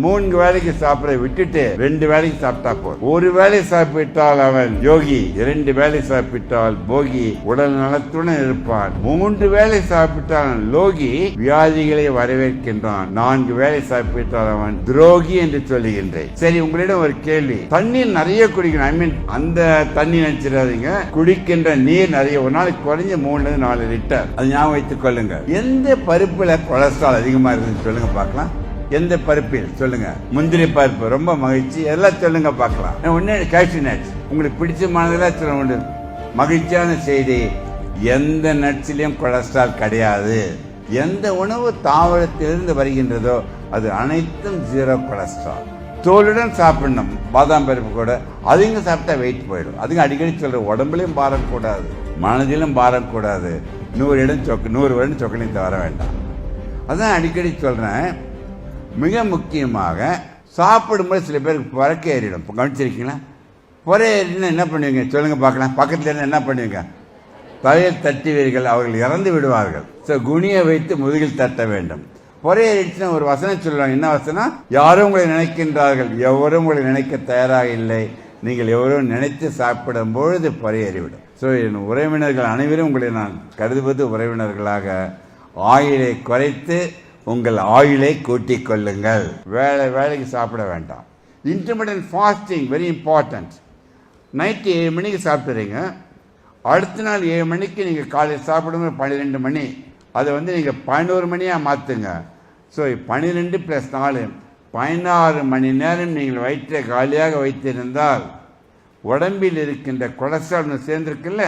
3 வேளைக்கு சாப்பிட விட்டுட்டு 2 வேளைக்கு சாப்பிட்டா போதும். ஒரு வேளை சாப்பிட்டால் அவன் யோகி, 2 வேளை சாப்பிட்டால் போகி, உடல் நலத்துடன் இருப்பான். 3 வேளை சாப்பிட்டால் லோகி, வியாதிகளை வரவேற்கின்றான். 4 வேளை சாப்பிட்டால் அவன் துரோகி என்று சொல்லுகின்றேன். சரி, உங்களிடம் ஒரு கேள்வி. தண்ணீர் நிறைய குடிக்கணும். ஐ மீன் அந்த தண்ணி நினைச்சிடாதீங்க, குடிக்கின்ற நீர் நிறைய, ஒரு நாளைக்கு குறைஞ்ச 3-4 லிட்டர். அது ஞாபகம் வைத்துக் கொள்ளுங்க. எந்த பருப்புல கொலஸ்ட்ரால் அதிகமா இருக்குன்னு சொல்லுங்க பார்க்கலாம். எந்த பருப்பில் சொல்லுங்க. முந்திரி பருப்பு, ரொம்ப மகிழ்ச்சி. எல்லாம் சொல்லுங்க பார்க்கலாம். ஒன்னு கேஷ்யூ நட்ஸ், உங்களுக்கு பிடிச்சமானதெல்லாம் சொல்ல. மகிழ்ச்சியான செய்தி, எந்த நட்ஸ்லயும் கொலஸ்ட்ரால் கிடையாது. எந்த உணவு தாவரத்திலிருந்து வருகின்றதோ அது அனைத்தும் 0 கொலஸ்ட்ரால். தோலுடன் சாப்பிடணும். பாதாம் பருப்பு கூட அதுங்க சாப்பிட்டா வெயிட் போயிடும். அதுங்க அடிக்கடி சொல்ற, உடம்புலையும் பாரம் கூடாது, மனதிலும் பாரம் கூடாது. 100 வருடம் சொக்கலிங் வர வேண்டாம். அதான் அடிக்கடி சொல்றேன். மிக முக்கியமாக சாப்பிடும்போது சில பேருக்கு புறக்க ஏறிடும். கவனிச்சிருக்கீங்களா? புற ஏறினா என்ன பண்ணுவீங்க சொல்லுங்க பார்க்கலாம். பக்கத்துல இருந்து என்ன பண்ணுவீங்க? தலையில் தட்டுவீர்கள், அவர்கள் இறந்து விடுவார்கள். குனியை வைத்து முதுகில் தட்ட வேண்டும். புற ஏறிடுச்சுன்னா ஒரு வசனம் சொல்லுவாங்க. என்ன வசனம்? யாரும் உங்களை நினைக்கின்றார்கள், எவரும் உங்களை நினைக்க தயாராக இல்லை, நீங்கள் எவரும் நினைத்து சாப்பிடும் பொழுது புற ஏறிவிடும். என் உறவினர்கள் அனைவரும் உங்களை நான் கருதுவது உறவினர்களாக. ஆயிலை குறைத்து உங்கள் ஆயுளை கூட்டிக் கொள்ளுங்கள். வேலைக்கு சாப்பிட வேண்டாம். Intermittent fasting very important. Night 7 மணிக்கு சாப்பிட்றீங்க, அடுத்த நாள் 7 மணிக்கு நீங்கள் காலையில் சாப்பிடுங்க. 12 மணி, அதை நீங்கள் 11 மணியாக மாற்றுங்க. 12 + 4 16 மணி நேரம் நீங்கள் வயிற்றை காலியாக வைத்திருந்தால் உடம்பில் இருக்கின்ற கொலஸ்ட்ரால் சேர்ந்திருக்குல்ல,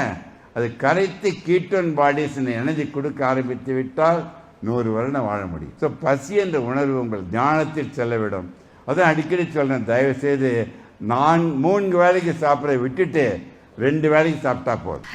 அது கரைத்து கீட்டோன் பாடிஸ் எனர்ஜி கொடுக்க ஆரம்பித்து விட்டால் 100 வருடம் வாழ முடியும். பசி என்ற உணர்வு உங்கள் ஞானத்தில் செல்லவிடும். அதான் அடிக்கடி சொல்றேன், தயவு செய்து 3 வேளைக்கு சாப்பிட விட்டுட்டு 2 வேளைக்கு சாப்பிட்டா போதும்.